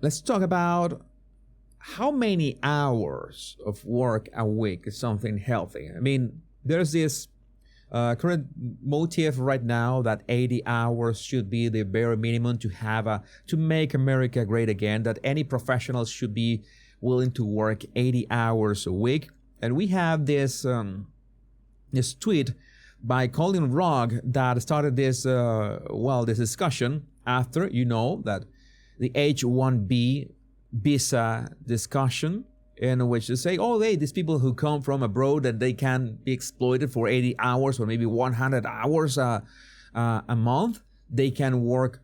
let's talk about how many hours of work a week is something healthy. I mean, there's this current motive right now that 80 hours should be the bare minimum to make America great again, that any professional should be willing to work 80 hours a week. And we have this tweet by Colin Rogg that started this this discussion after, that the H-1B visa discussion, in which they say, oh, hey, these people who come from abroad and they can be exploited for 80 hours or maybe 100 hours a month, they can work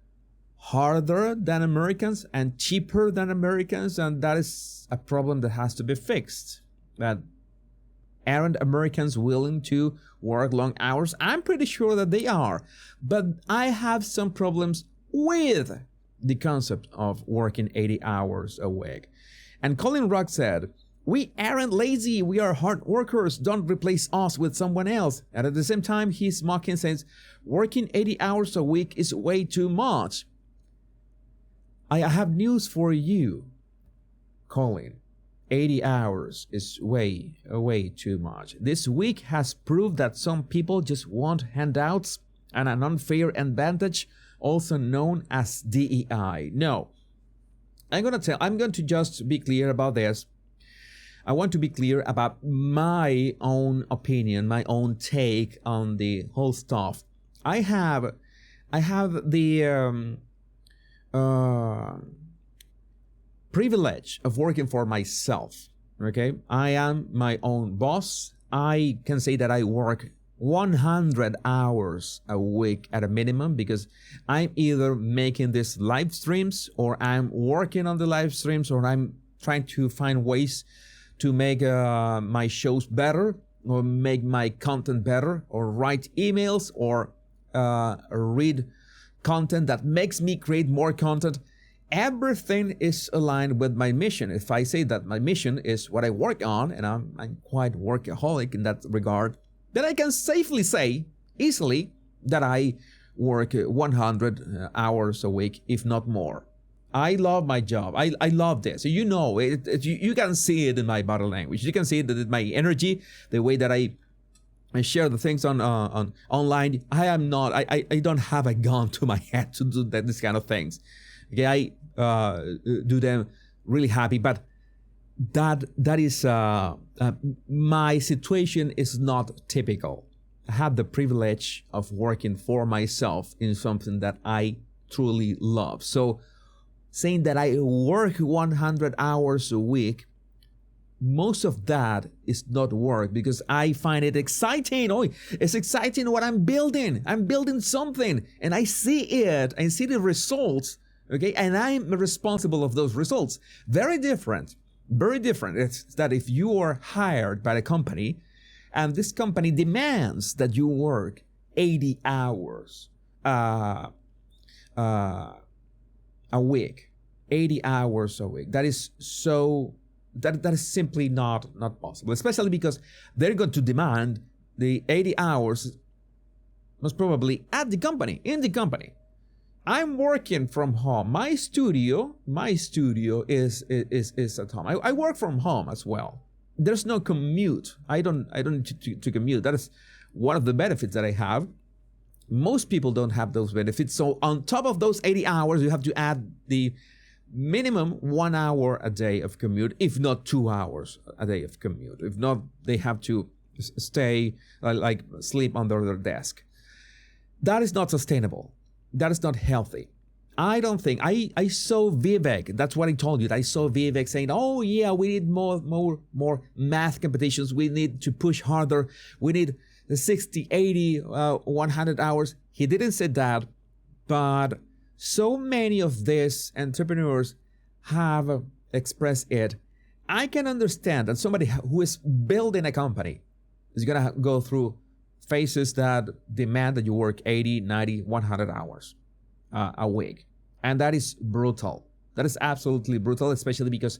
harder than Americans and cheaper than Americans, and that is a problem that has to be fixed. That aren't Americans willing to work long hours? I'm pretty sure that they are, but I have some problems with the concept of working 80 hours a week. And Colin Rogg said, we aren't lazy, we are hard workers, don't replace us with someone else. And at the same time, he's mocking, says, working 80 hours a week is way too much. I have news for you, Colin. 80 hours is way too much. This week has proved that some people just want handouts and an unfair advantage, also known as DEI. No, I'm going to just be clear about this. I want to be clear about my own opinion, my own take on the whole stuff. I have the privilege of working for myself. Okay, I am my own boss. I can say that I work 100 hours a week at a minimum, because I'm either making these live streams, or I'm working on the live streams, or I'm trying to find ways to make my shows better, or make my content better, or write emails, or read content that makes me create more content. Everything is aligned with my mission. If I say that my mission is what I work on, and I'm quite workaholic in that regard, then I can safely say, easily, that I work 100 hours a week, if not more. I love my job. I love this. You can see it in my body language. You can see it in my energy, the way that I share the things on online. I don't have a gun to my head to do this kind of things. Okay, I do them really happy, but that is my situation is not typical. I have the privilege of working for myself in something that I truly love. So saying that I work 100 hours a week, most of that is not work, because I find it exciting. Oh, it's exciting what I'm building. I'm building something, and I see it. I see the results. Okay, and I'm responsible of those results. Very different. It's that if you are hired by a company, and this company demands that you work 80 hours a week, 80 hours a week, that is simply not possible, especially because they're going to demand the 80 hours most probably at the company, in the company. I'm working from home. My studio is at home. I work from home as well. There's no commute. I don't need to commute. That is one of the benefits that I have. Most people don't have those benefits. So on top of those 80 hours, you have to add the minimum 1 hour a day of commute, if not 2 hours a day of commute. If not, they have to stay, sleep under their desk. That is not sustainable. That is not healthy. I don't think. I saw Vivek. That's what I told you. I saw Vivek saying, oh yeah, we need more math competitions. We need to push harder. We need the 60, 80, 100 hours. He didn't say that, but so many of these entrepreneurs have expressed it. I can understand that somebody who is building a company is going to go through phases that demand that you work 80, 90, 100 hours a week. And that is brutal. That is absolutely brutal, especially because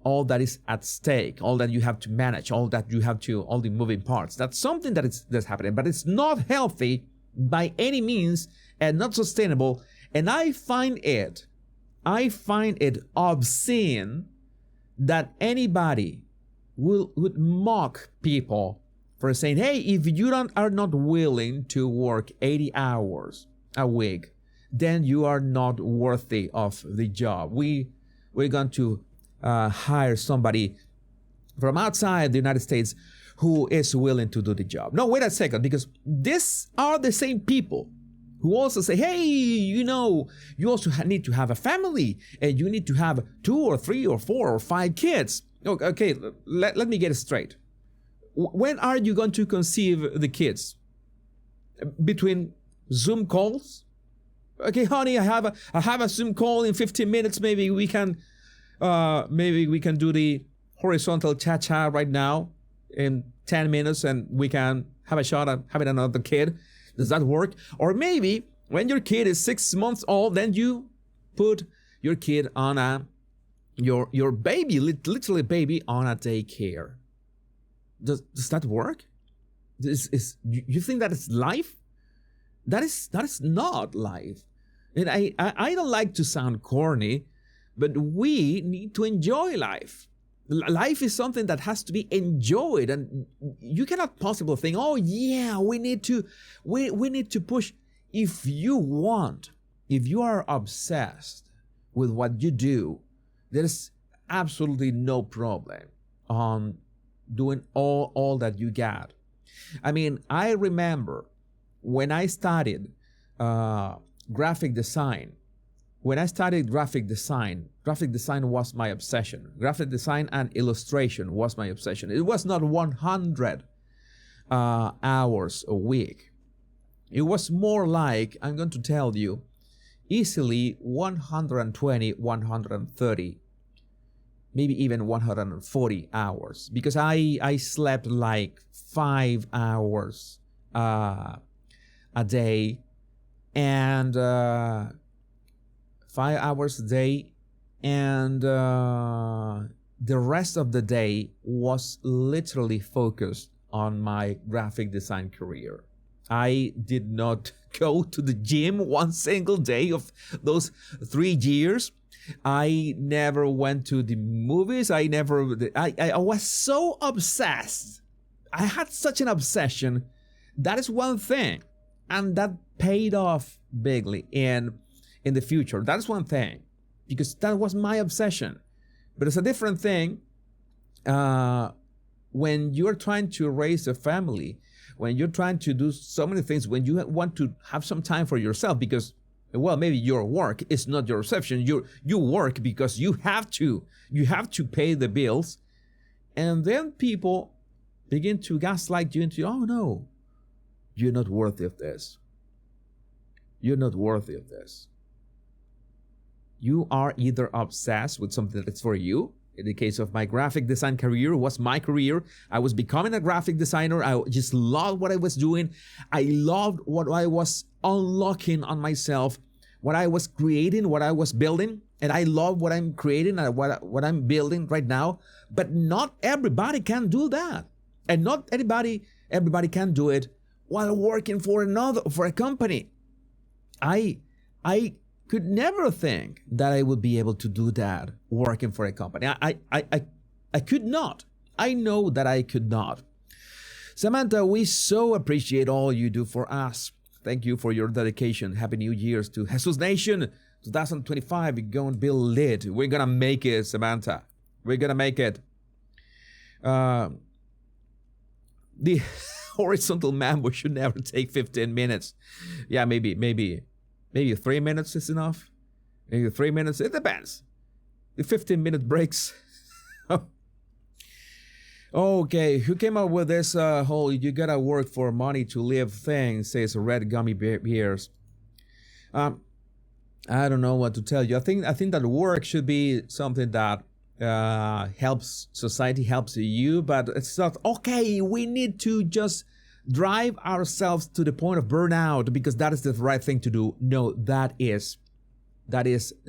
all that is at stake, all that you have to manage, all the moving parts. That's something that's happening, but it's not healthy by any means and not sustainable. And I find it I find it obscene that anybody would mock people for saying, hey, if you are not willing to work 80 hours a week, then you are not worthy of the job. We're going to hire somebody from outside the United States who is willing to do the job. No, wait a second, because these are the same people who also say, hey, you also need to have a family, and you need to have 2 or 3 or 4 or 5 kids. Okay, let me get it straight. When are you going to conceive the kids? Between Zoom calls? Okay, honey, I have a Zoom call in 15 minutes. Maybe we can do the horizontal cha-cha right now in 10 minutes, and we can have a shot at having another kid. Does that work? Or maybe when your kid is 6 months old, then you put your kid on your baby, literally baby, on a daycare. Does that work? You think that is life? That is not life. And I don't like to sound corny, but we need to enjoy life. Life is something that has to be enjoyed, and you cannot possibly think, oh yeah, we need to push. If you are obsessed with what you do, there's absolutely no problem on doing all that you got. I mean, I remember when I studied graphic design. When I studied graphic design was my obsession. Graphic design and illustration was my obsession. It was not 100 hours a week. It was more like, I'm going to tell you, easily 120, 130, maybe even 140 hours. Because I slept like 5 hours a day, and 5 hours a day, and the rest of the day was literally focused on my graphic design career. I did not go to the gym one single day of those 3 years. I never went to the movies. I was so obsessed. I had such an obsession. That is one thing, and that paid off bigly in the future. That's one thing, because that was my obsession. But it's a different thing when you're trying to raise a family, when you're trying to do so many things, when you want to have some time for yourself, because, well, maybe your work is not your obsession. You work because you have to pay the bills, and then people begin to gaslight you into, oh no, you're not worthy of this. You're not worthy of this. You are either obsessed with something that's for you. In the case of my graphic design career, it was my career. I was becoming a graphic designer. I just loved what I was doing. I loved what I was unlocking on myself, what I was creating, what I was building. And I love what I'm creating and what I'm building right now. But not everybody can do that. And not everybody can do it while working for a company. I could never think that I would be able to do that working for a company. I could not. I know that I could not. Samantha, we so appreciate all you do for us. Thank you for your dedication. Happy New Year's to Jesus Nation 2025. We're going to be lit. We're going to make it, Samantha. We're going to make it. The horizontal mambo should never take 15 minutes. Yeah, maybe 3 minutes is enough. Maybe 3 minutes. It depends. The 15-minute breaks. Okay, who came up with this whole "you gotta work for money to live" thing? Says Red Gummy Bears. I don't know what to tell you. I think that work should be something that helps society, helps you, but it's not okay. We need to just drive ourselves to the point of burnout because that is the right thing to do. No, that is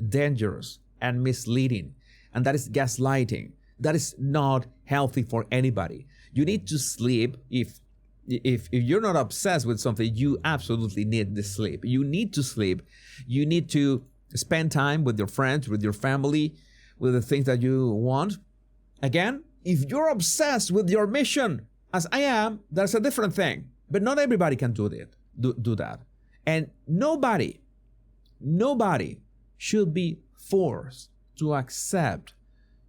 dangerous and misleading, and that is gaslighting. That is not healthy for anybody. You need to sleep. If you're not obsessed with something, you absolutely need the sleep. You need to sleep. You need to spend time with your friends, with your family, with the things that you want. Again, if you're obsessed with your mission, as I am, that's a different thing. But not everybody can do that. And nobody should be forced to accept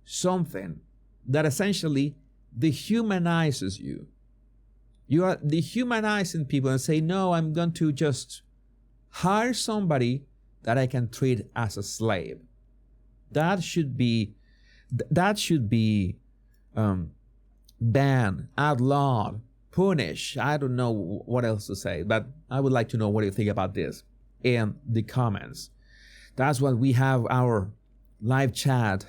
something that essentially dehumanizes you. You are dehumanizing people and say, no, I'm going to just hire somebody that I can treat as a slave. That should be banned, outlawed, punished. I don't know what else to say, but I would like to know what you think about this in the comments. That's what we have our live chat